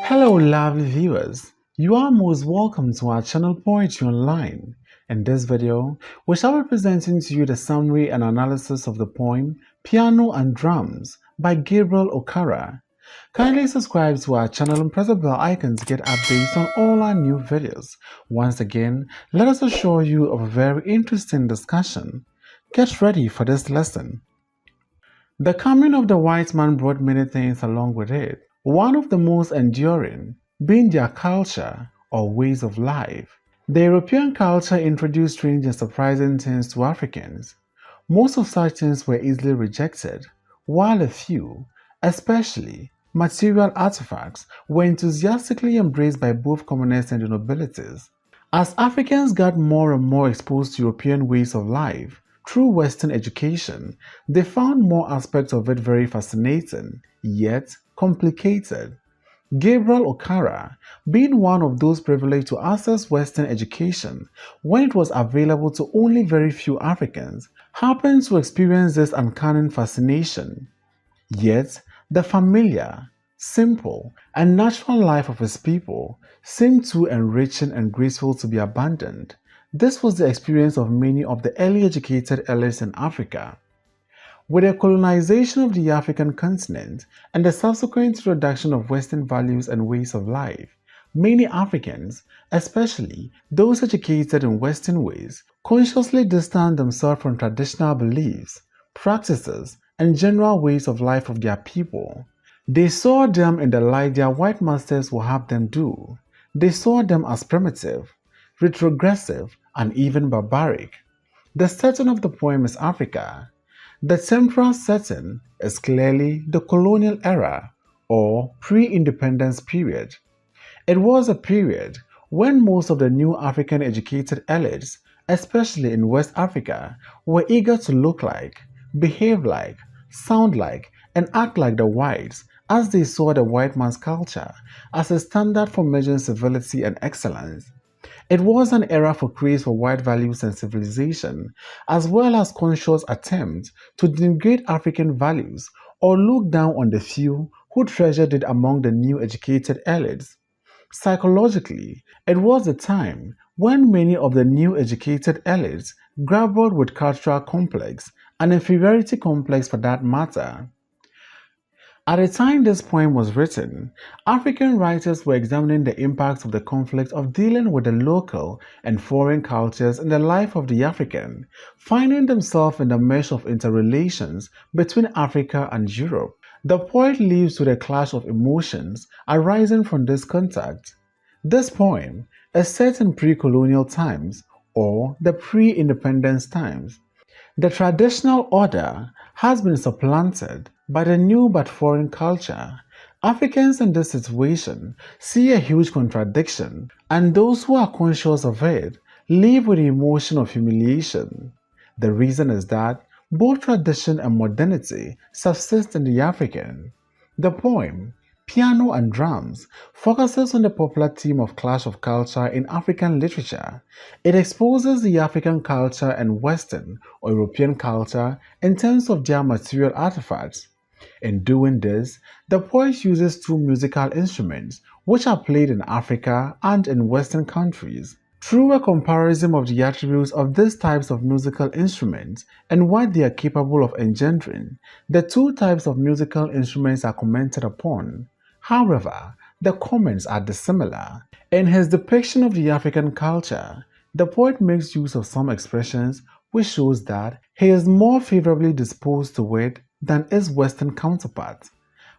Hello, lovely viewers. You are most welcome to our channel Poetry Online. In this video, we shall be presenting to you the summary and analysis of the poem Piano and Drums by Gabriel Okara. Kindly subscribe to our channel and press the bell icon to get updates on all our new videos. Once again, let us assure you of a very interesting discussion. Get ready for this lesson. The coming of the white man brought many things along with it. One of the most enduring being their culture or ways of life. The European culture introduced strange and surprising things to Africans. Most of such things were easily rejected, while a few, especially material artifacts, were enthusiastically embraced by both commoners and the nobilities. As Africans got more and more exposed to European ways of life, through Western education, they found more aspects of it very fascinating, yet complicated. Gabriel Okara, being one of those privileged to access Western education when it was available to only very few Africans, happened to experience this uncanny fascination. Yet, the familiar, simple, and natural life of his people seemed too enriching and graceful to be abandoned. This was the experience of many of the early educated elites in Africa. With the colonization of the African continent and the subsequent introduction of Western values and ways of life, many Africans, especially those educated in Western ways, consciously distanced themselves from traditional beliefs, practices, and general ways of life of their people. They saw them in the light their white masters would have them do. They saw them as primitive, retrogressive, and even barbaric. The setting of the poem is Africa. The temporal setting is clearly the colonial era or pre-independence period. It was a period when most of the new African educated elites, especially in West Africa, were eager to look like, behave like, sound like, and act like the whites as they saw the white man's culture as a standard for measuring civility and excellence. It was an era for praise for white values and civilization, as well as conscious attempts to denigrate African values or look down on the few who treasured it among the new educated elites. Psychologically, it was a time when many of the new educated elites grappled with cultural complex and inferiority complex for that matter. At the time this poem was written, African writers were examining the impacts of the conflict of dealing with the local and foreign cultures in the life of the African, finding themselves in the mesh of interrelations between Africa and Europe. The poet lives with a clash of emotions arising from this contact. This poem is set in pre-colonial times or the pre-independence times. The traditional order has been supplanted by the new but foreign culture. Africans in this situation see a huge contradiction, and those who are conscious of it live with the emotion of humiliation. The reason is that both tradition and modernity subsist in the African. The poem, Piano and Drums, focuses on the popular theme of clash of culture in African literature. It exposes the African culture and Western or European culture in terms of their material artifacts. In doing this, the poet uses two musical instruments which are played in Africa and in Western countries. Through a comparison of the attributes of these types of musical instruments and what they are capable of engendering, the two types of musical instruments are commented upon. However, the comments are dissimilar. In his depiction of the African culture, the poet makes use of some expressions which shows that he is more favorably disposed to it than his Western counterpart.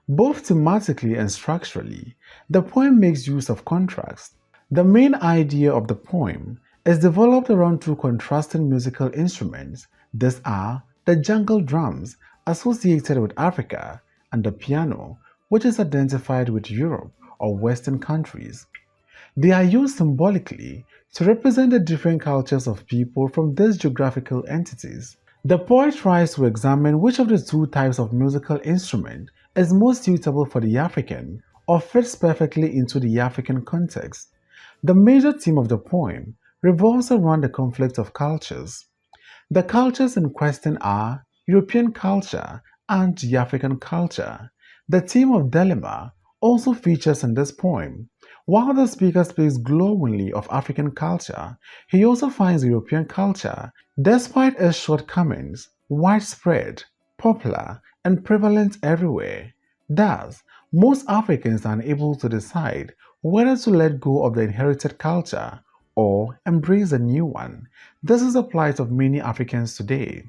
Both thematically and structurally, the poem makes use of contrast. The main idea of the poem is developed around two contrasting musical instruments. These are the jungle drums associated with Africa and the piano, which is identified with Europe or Western countries. They are used symbolically to represent the different cultures of people from these geographical entities. The poet tries to examine which of the two types of musical instrument is most suitable for the African or fits perfectly into the African context. The major theme of the poem revolves around the conflict of cultures. The cultures in question are European culture and the African culture. The theme of dilemma also features in this poem. While the speaker speaks glowingly of African culture, he also finds European culture, despite its shortcomings, widespread, popular, and prevalent everywhere. Thus, most Africans are unable to decide whether to let go of the inherited culture or embrace a new one. This is the plight of many Africans today.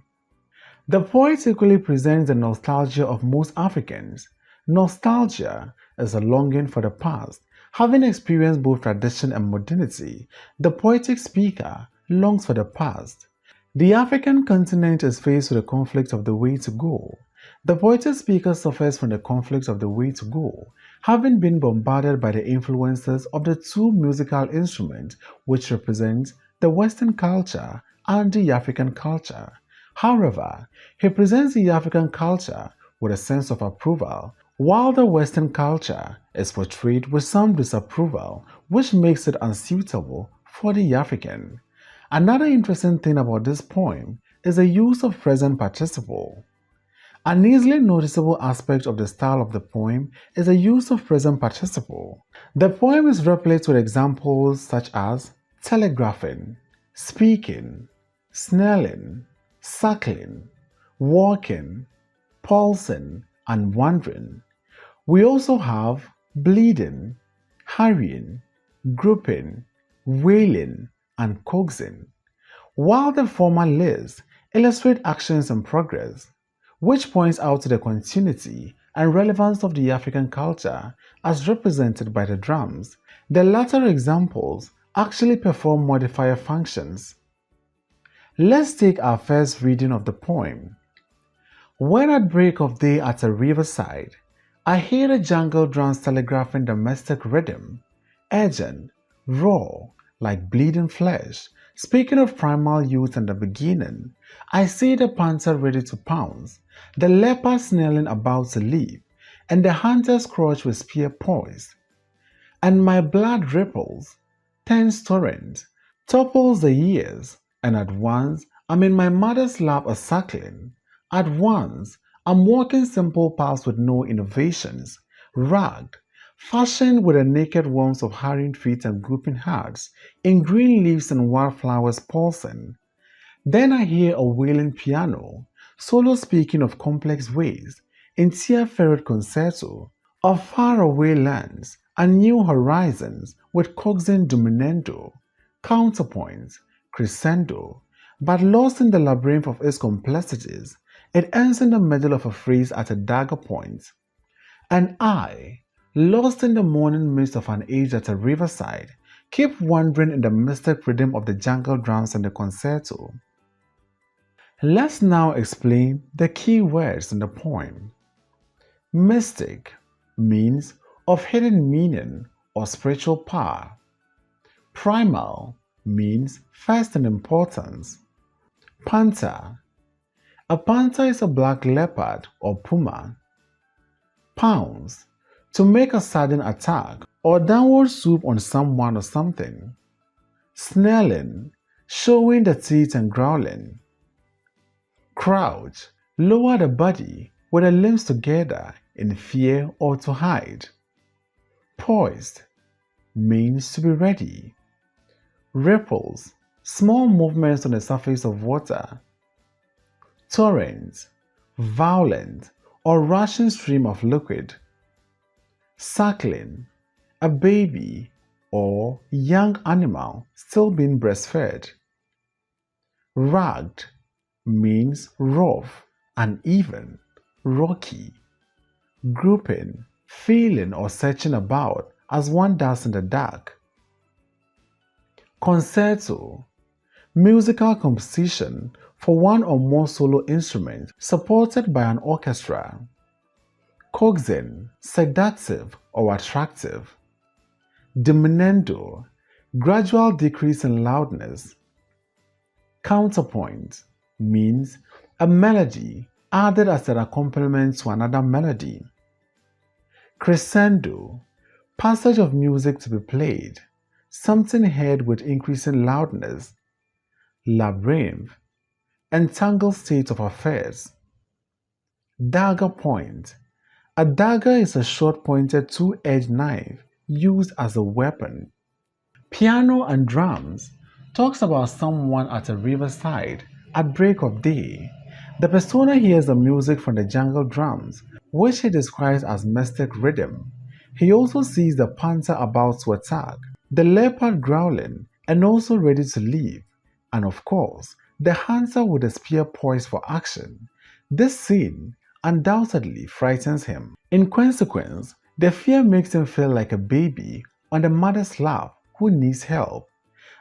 The poet equally presents the nostalgia of most Africans. Nostalgia is a longing for the past. Having experienced both tradition and modernity, the poetic speaker longs for the past. The African continent is faced with the conflict of the way to go. The poetic speaker suffers from the conflict of the way to go, having been bombarded by the influences of the two musical instruments which represent the Western culture and the African culture. However, he presents the African culture with a sense of approval, while the Western culture is portrayed with some disapproval, which makes it unsuitable for the African. Another interesting thing about this poem is the use of present participle. An easily noticeable aspect of the style of the poem is the use of present participle. The poem is replete with examples such as telegraphing, speaking, snarling, suckling, walking, pulsing, and wandering. We also have bleeding, hurrying, groping, wailing, and coaxing, while the former lists illustrate actions in progress, which points out to the continuity and relevance of the African culture as represented by the drums. The latter examples actually perform modifier functions. Let's take our first reading of the poem. When at break of day at a riverside, I hear the jungle drums telegraphing domestic rhythm, urgent, raw, like bleeding flesh. Speaking of primal youth and the beginning, I see the panther ready to pounce, the leopard snarling about to leap, and the hunter's crouch with spear poised. And my blood ripples, turns torrent, topples the years, and at once I'm in my mother's lap a suckling. At once I'm walking simple paths with no innovations, rugged, fashioned with the naked worms of hurrying feet and groping hearts, in green leaves and wildflowers pulsing. Then I hear a wailing piano, solo speaking of complex ways, in tear-ferret concerto, of faraway lands and new horizons with coaxing diminuendo, counterpoint, crescendo, but lost in the labyrinth of its complexities, it ends in the middle of a phrase at a dagger point. And I, lost in the morning mist of an age at a riverside, keep wandering in the mystic rhythm of the jungle drums and the concerto. Let's now explain the key words in the poem. Mystic means of hidden meaning or spiritual power. Primal means first in importance. Panther. A panther is a black leopard or puma. Pounce. To make a sudden attack or downward swoop on someone or something. Snarling. Showing the teeth and growling. Crouch. Lower the body with the limbs together in fear or to hide. Poised means to be ready. Ripples, small movements on the surface of water. Torrent, violent or rushing stream of liquid. Suckling, a baby or young animal still being breastfed. Rugged means rough, uneven, rocky. Groping, feeling or searching about as one does in the dark. Concerto, musical composition for one or more solo instruments supported by an orchestra. Coaxing, seductive or attractive. Diminuendo, gradual decrease in loudness. Counterpoint means a melody added as an accompaniment to another melody. Crescendo, passage of music to be played, something heard with increasing loudness. Labyrinth, entangled state of affairs. Dagger point, A dagger is a short-pointed two-edged knife used as a weapon. Piano and drums talks about someone at a riverside at break of day. The persona hears the music from the jungle drums, which he describes as mystic rhythm. He also sees the panther about to attack, the leopard growling and also ready to leave, and of course, the hunter with a spear poised for action. This scene undoubtedly frightens him. In consequence, the fear makes him feel like a baby on the mother's lap who needs help.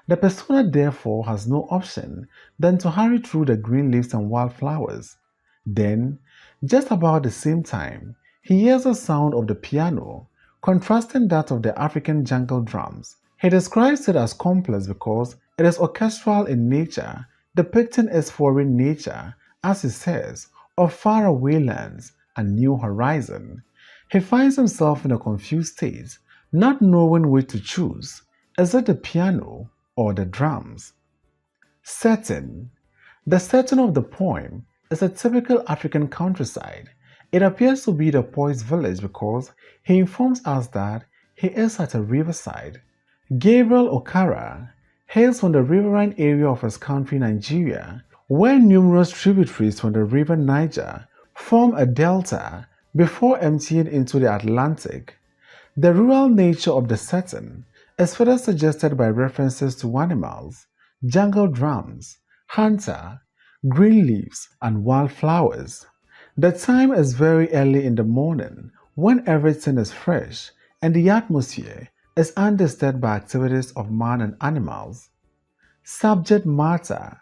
The persona therefore has no option than to hurry through the green leaves and wildflowers. Then, just about the same time, he hears the sound of the piano, contrasting that of the African jungle drums. He describes it as complex because it is orchestral in nature, depicting its foreign nature, as he says, of faraway lands and new horizon. He finds himself in a confused state, not knowing which to choose. Is it the piano or the drums? Setting. The setting of the poem is a typical African countryside. It appears to be the poet's village because he informs us that he is at a riverside. Gabriel Okara hails from the riverine area of his country, Nigeria, where numerous tributaries from the river Niger form a delta before emptying into the Atlantic. The rural nature of the setting is further suggested by references to animals, jungle drums, hunter, green leaves, and wildflowers. The time is very early in the morning when everything is fresh and the atmosphere is undisturbed by activities of man and animals. Subject matter.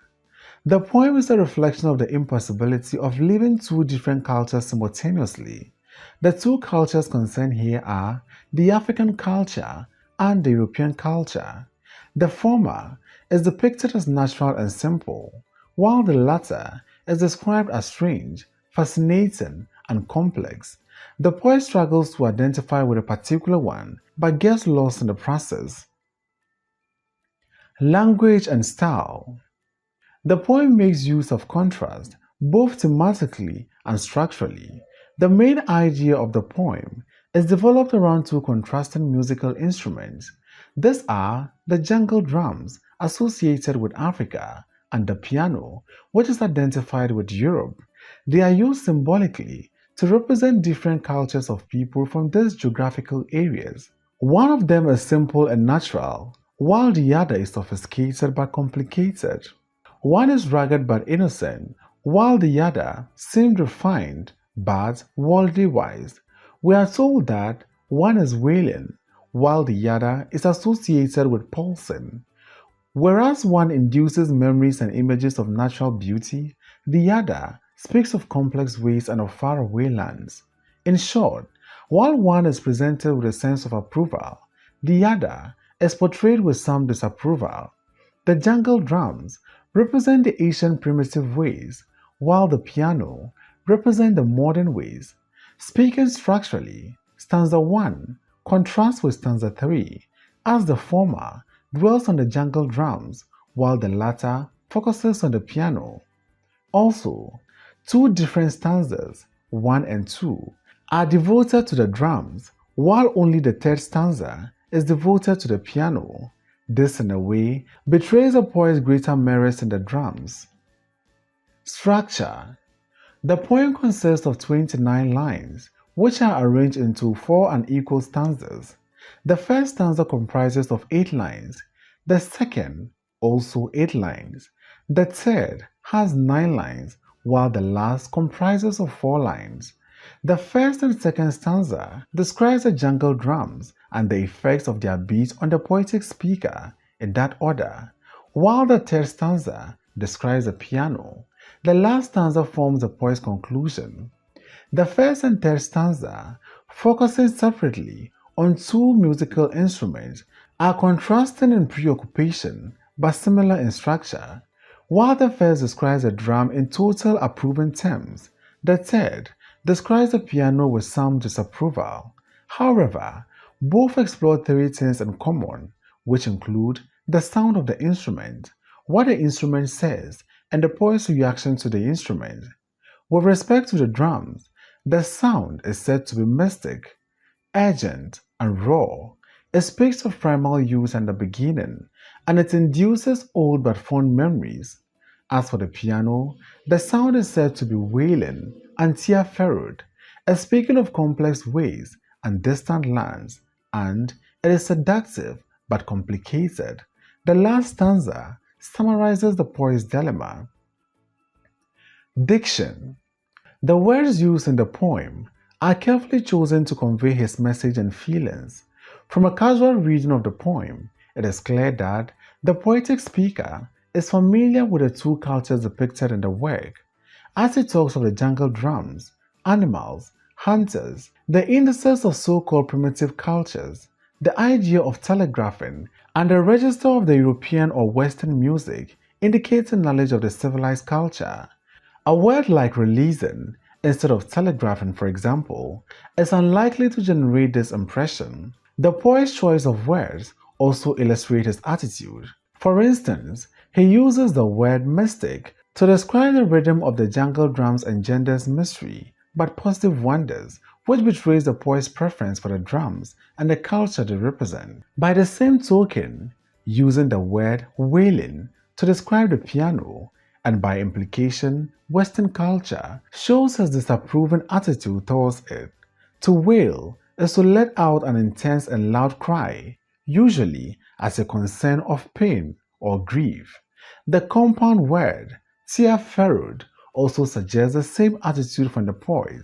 The poem is a reflection of the impossibility of living two different cultures simultaneously. The two cultures concerned here are the African culture and the European culture. The former is depicted as natural and simple, while the latter is described as strange, fascinating, and complex. The poet struggles to identify with a particular one but gets lost in the process. Language and style. The poem makes use of contrast, both thematically and structurally. The main idea of the poem is developed around two contrasting musical instruments. These are the jungle drums associated with Africa and the piano, which is identified with Europe. They are used symbolically to represent different cultures of people from these geographical areas. One of them is simple and natural, while the other is sophisticated but complicated. One is rugged but innocent, while the other seemed refined but worldly wise. We are told that one is wailing, while the other is associated with pulsing. Whereas one induces memories and images of natural beauty, the other speaks of complex ways and of faraway lands. In short, while one is presented with a sense of approval, the other is portrayed with some disapproval. The jungle drums represent the ancient primitive ways, while the piano represent the modern ways. Speaking structurally, stanza 1 contrasts with stanza 3, as the former dwells on the jungle drums, while the latter focuses on the piano. Also, two different stanzas, 1 and 2, are devoted to the drums, while only the third stanza is devoted to the piano. This, in a way, betrays the poet's greater merits in the drums. Structure. The poem consists of 29 lines, which are arranged into 4 unequal stanzas. The first stanza comprises of 8 lines, the second also 8 lines, the third has 9 lines, while the last comprises of 4 lines. The first and second stanza describes the jungle drums and the effects of their beat on the poetic speaker in that order, while the third stanza describes the piano. The last stanza forms the poet's conclusion. The first and third stanza, focusing separately on two musical instruments, are contrasting in preoccupation but similar in structure. While the first describes the drum in total approving terms, the third describes the piano with some disapproval. However, both explore three things in common, which include the sound of the instrument, what the instrument says, and the poet's reaction to the instrument. With respect to the drums, The sound is said to be mystic, urgent, and raw. It speaks of primal youth and the beginning, and it induces old but fond memories. As for the piano, the sound is said to be wailing and tear-furrowed, speaking of complex ways and distant lands, and it is seductive but complicated. The last stanza summarizes the poet's dilemma. Diction. The words used in the poem are carefully chosen to convey his message and feelings. From a casual reading of the poem, it is clear that the poetic speaker is familiar with the two cultures depicted in the work, as he talks of the jungle drums, animals, hunters, the indices of so-called primitive cultures, the idea of telegraphing, and the register of the European or Western music indicating knowledge of the civilized culture. A word like releasing instead of telegraphing, for example, is unlikely to generate this impression. The poet's choice of words also illustrates his attitude. For instance, he uses the word mystic to describe the rhythm of the jungle drums engenders mystery, but positive wonders, which betrays the poet's preference for the drums and the culture they represent. By the same token, using the word wailing to describe the piano, and by implication, Western culture, shows his disapproving attitude towards it. To wail is to let out an intense and loud cry, usually as a concern of pain or grief. The compound word, tear-furrowed, also suggests the same attitude from the poet.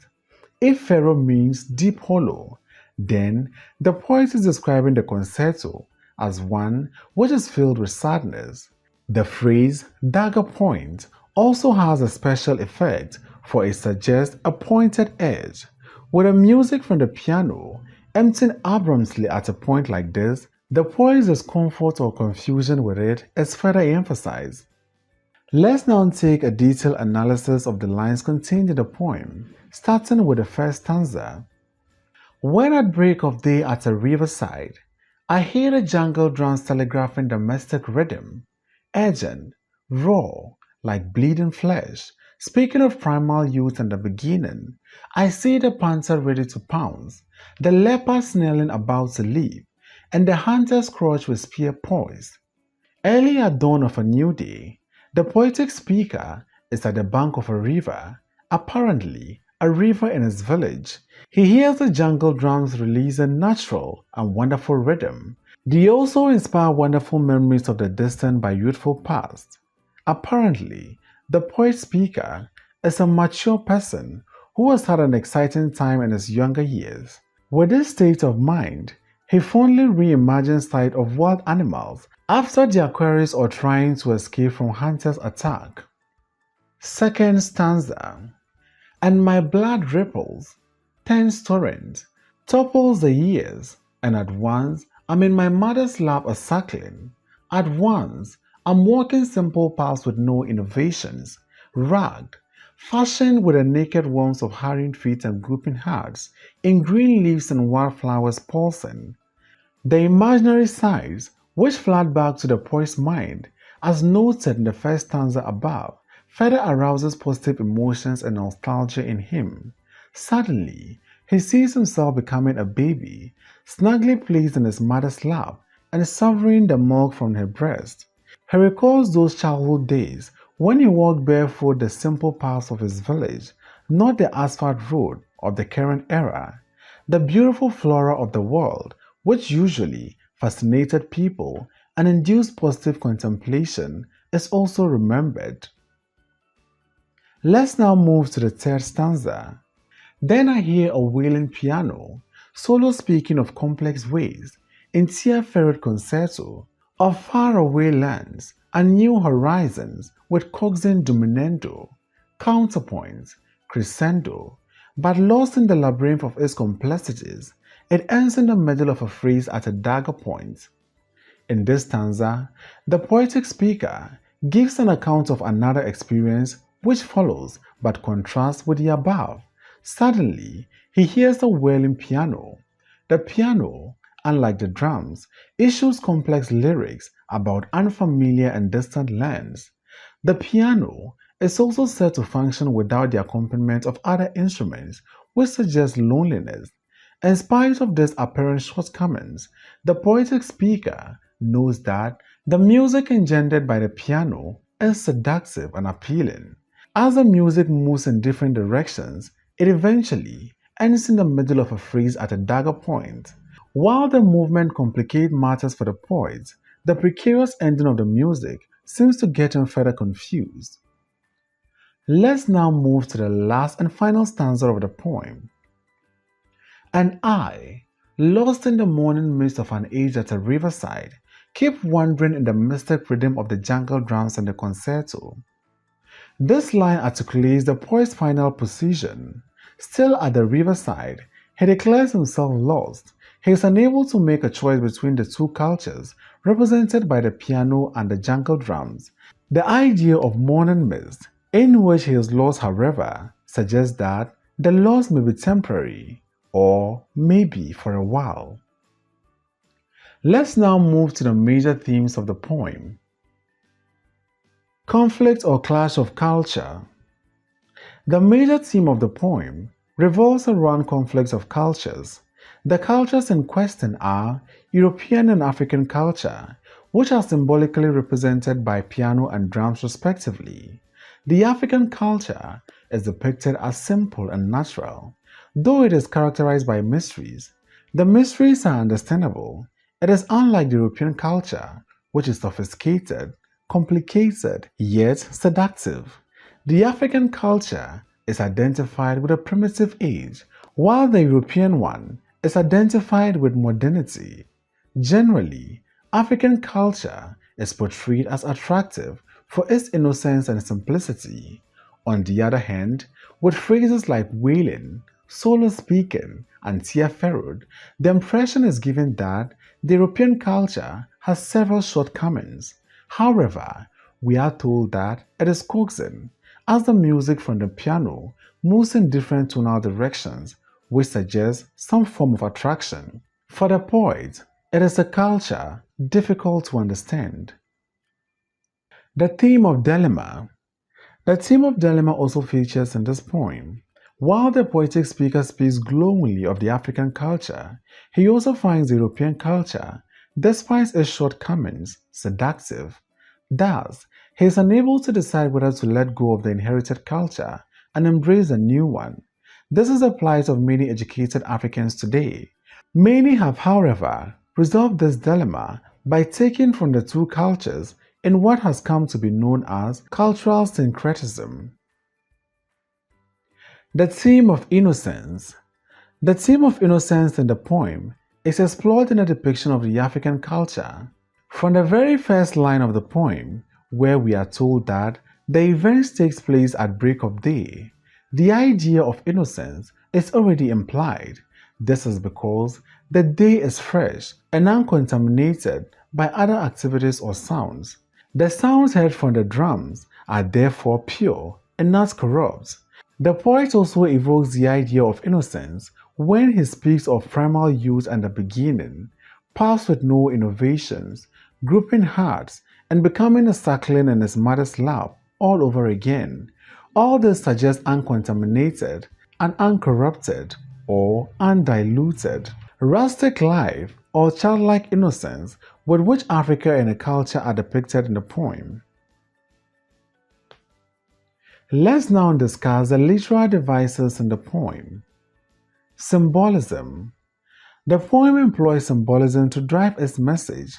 If furrow means deep hollow, then the poet is describing the concerto as one which is filled with sadness. The phrase dagger point also has a special effect, for it suggests a pointed edge. With the music from the piano emptying abruptly at a point like this, the poet's discomfort or confusion with it is further emphasized. Let's now take a detailed analysis of the lines contained in the poem, starting with the first stanza. When at break of day at a riverside, I hear the jungle drums telegraphing the mystic rhythm, urgent, raw, like bleeding flesh. Speaking of primal youth and the beginning, I see the panther ready to pounce, the leopard snarling about to leap, and the hunter's crouch with spear poised. Early at dawn of a new day, the poetic speaker is at the bank of a river, apparently a river in his village. He hears the jungle drums release a natural and wonderful rhythm. They also inspire wonderful memories of the distant but youthful past. Apparently, the poet speaker is a mature person who has had an exciting time in his younger years. With this state of mind, he fondly reimagines sight of wild animals after their quarries or trying to escape from hunters' attack. Second stanza. And my blood ripples, turns torrent, topples the years, and at once I'm in my mother's lap a suckling. At once I'm walking simple paths with no innovations, ragged, fashioned with the naked worms of hurrying feet and groping hearts, in green leaves and wildflowers pulsing. The imaginary sighs, which flood back to the poet's mind, as noted in the first stanza above, further arouses positive emotions and nostalgia in him. Suddenly, he sees himself becoming a baby, snugly placed in his mother's lap and suffering the milk from her breast. He recalls those childhood days when he walked barefoot the simple paths of his village, not the asphalt road of the current era. The beautiful flora of the world, which usually fascinated people and induced positive contemplation, is also remembered. Let's now move to the third stanza. Then I hear a wailing piano, solo speaking of complex ways, in tear-furrowed concerto, of faraway lands and new horizons with coaxing diminuendo, counterpoint, crescendo, but lost in the labyrinth of its complexities, it ends in the middle of a phrase at a dagger point. In this stanza, the poetic speaker gives an account of another experience which follows but contrasts with the above. Suddenly, he hears the wailing piano. The piano, unlike the drums, issues complex lyrics about unfamiliar and distant lands. The piano is also said to function without the accompaniment of other instruments, which suggests loneliness. In spite of these apparent shortcomings, the poetic speaker knows that the music engendered by the piano is seductive and appealing. As the music moves in different directions, it eventually ends in the middle of a phrase at a dagger point. While the movement complicates matters for the poet, the precarious ending of the music seems to get him further confused. Let's now move to the last and final stanza of the poem. And I, lost in the morning mist of an age at a riverside, keep wandering in the mystic rhythm of the jungle drums and the concerto. This line articulates the poet's final position. Still at the riverside, he declares himself lost. He is unable to make a choice between the two cultures represented by the piano and the jungle drums. The idea of morning mist, in which he is lost, however, suggests that the loss may be temporary or maybe for a while. Let's now move to the major themes of the poem. Conflict or clash of culture. The major theme of the poem revolves around conflicts of cultures. The cultures in question are European and African culture, which are symbolically represented by piano and drums respectively. The African culture is depicted as simple and natural, though it is characterized by mysteries. The mysteries are understandable. It is unlike the European culture, which is sophisticated, complicated, yet seductive. The African culture is identified with a primitive age, while the European one is identified with modernity. Generally, African culture is portrayed as attractive for its innocence and simplicity. On the other hand, with phrases like wailing, solo speaking, and tear-furrowed, the impression is given that the European culture has several shortcomings. However, we are told that it is coaxing, as the music from the piano moves in different tonal directions, which suggests some form of attraction. For the poet, it is a culture difficult to understand. The theme of dilemma. The theme of dilemma also features in this poem. While the poetic speaker speaks glowingly of the African culture, he also finds the European culture, despite its shortcomings, seductive. Thus, he is unable to decide whether to let go of the inherited culture and embrace a new one. This is the plight of many educated Africans today. Many have, however, resolved this dilemma by taking from the two cultures in what has come to be known as cultural syncretism. The theme of innocence. The theme of innocence in the poem is explored in a depiction of the African culture. From the very first line of the poem, where we are told that the event takes place at break of day, the idea of innocence is already implied. This is because the day is fresh and uncontaminated by other activities or sounds. The sounds heard from the drums are therefore pure and not corrupt. The poet also evokes the idea of innocence when he speaks of primal youth and the beginning, paths with no innovations, grouping hearts, and becoming a suckling in his mother's lap all over again. All this suggests uncontaminated and uncorrupted or undiluted, rustic life or childlike innocence with which Africa and a culture are depicted in the poem. Let's now discuss the literary devices in the poem. Symbolism. The poem employs symbolism to drive its message.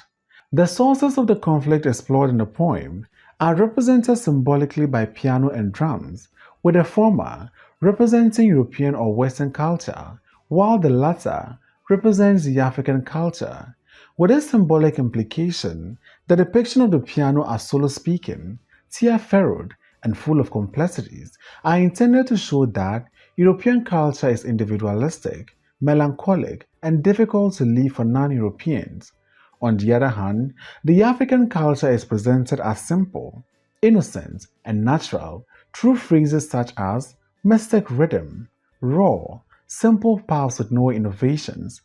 The sources of the conflict explored in the poem are represented symbolically by piano and drums, with the former representing European or Western culture, while the latter represents the African culture. With this symbolic implication, the depiction of the piano as solo speaking, tear-furrowed, and full of complexities are intended to show that European culture is individualistic, melancholic, and difficult to live for non-Europeans. On the other hand, the African culture is presented as simple, innocent, and natural through phrases such as mystic rhythm, raw, simple paths with no innovations,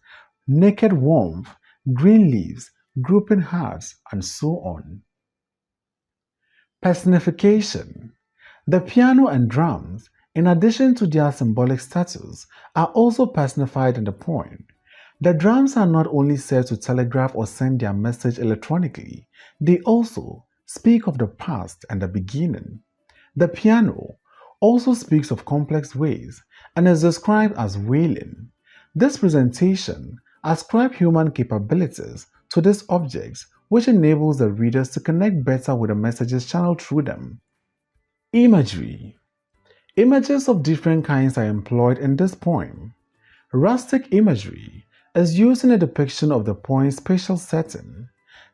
naked warmth, green leaves, grouping hearts, and so on. Personification. The piano and drums, in addition to their symbolic status, are also personified in the poem. The drums are not only said to telegraph or send their message electronically, they also speak of the past and the beginning. The piano also speaks of complex ways and is described as wailing. This presentation ascribes human capabilities to these objects, which enables the readers to connect better with the messages channeled through them. Imagery. Images of different kinds are employed in this poem. Rustic imagery is used in a depiction of the poem's spatial setting.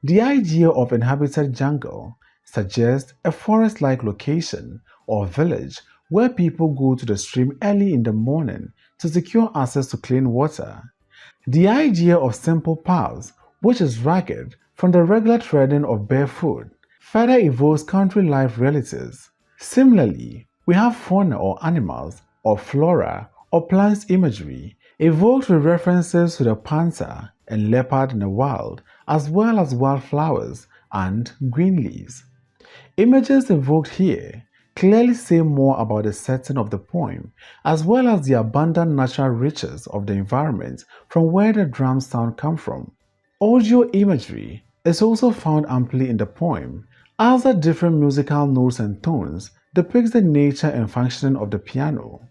The idea of inhabited jungle suggests a forest-like location or village where people go to the stream early in the morning to secure access to clean water. The idea of simple paths, which is ragged from the regular treading of barefoot, further evokes country life realities. Similarly, we have fauna or animals, or flora, or plants imagery, evoked with references to the panther and leopard in the wild, as well as wildflowers and green leaves. Images evoked here clearly say more about the setting of the poem, as well as the abundant natural riches of the environment from where the drum sound come from. Audio imagery is also found amply in the poem, as the different musical notes and tones depicts the nature and functioning of the piano.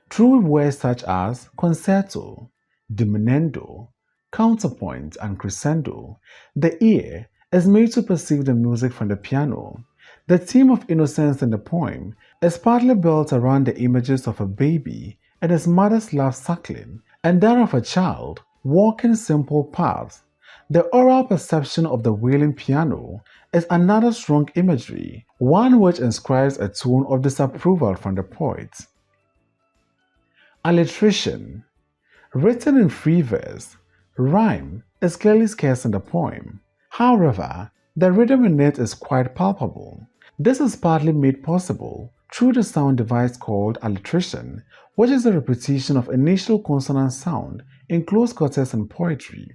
Through words such as concerto, diminuendo, counterpoint, and crescendo, the ear is made to perceive the music from the piano. The theme of innocence in the poem is partly built around the images of a baby and his mother's love suckling, and that of a child walking simple paths. The oral perception of the wailing piano is another strong imagery, one which inscribes a tone of disapproval from the poet. Alliteration. Written in free verse, rhyme is clearly scarce in the poem. However, the rhythm in it is quite palpable. This is partly made possible through the sound device called alliteration, which is a repetition of initial consonant sound in close quarters in poetry.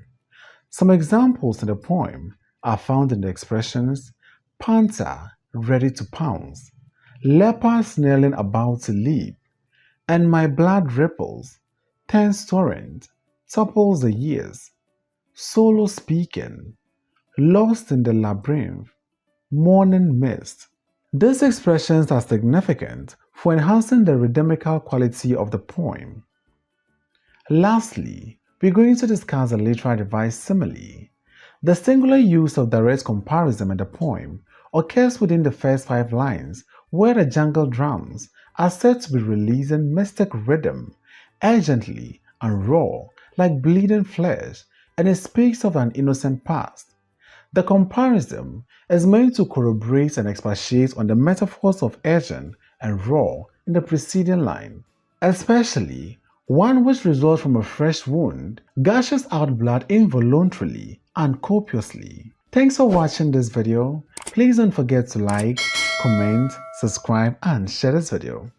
Some examples in the poem are found in the expressions panther, ready to pounce, leopard snarling about to leap, and my blood ripples, tense torrent, topples the years, solo speaking, lost in the labyrinth, morning mist. These expressions are significant for enhancing the rhythmical quality of the poem. Lastly, we're going to discuss the literary device simile. The singular use of direct comparison in the poem occurs within the first 5 lines, where the jungle drums are said to be releasing mystic rhythm, urgently and raw, like bleeding flesh, and it speaks of an innocent past. The comparison is meant to corroborate and expatiate on the metaphors of urgent and raw in the preceding line, especially one which results from a fresh wound, gushes out blood involuntarily and copiously. Thanks for watching this video. Please don't forget to like, comment, subscribe, and share this video.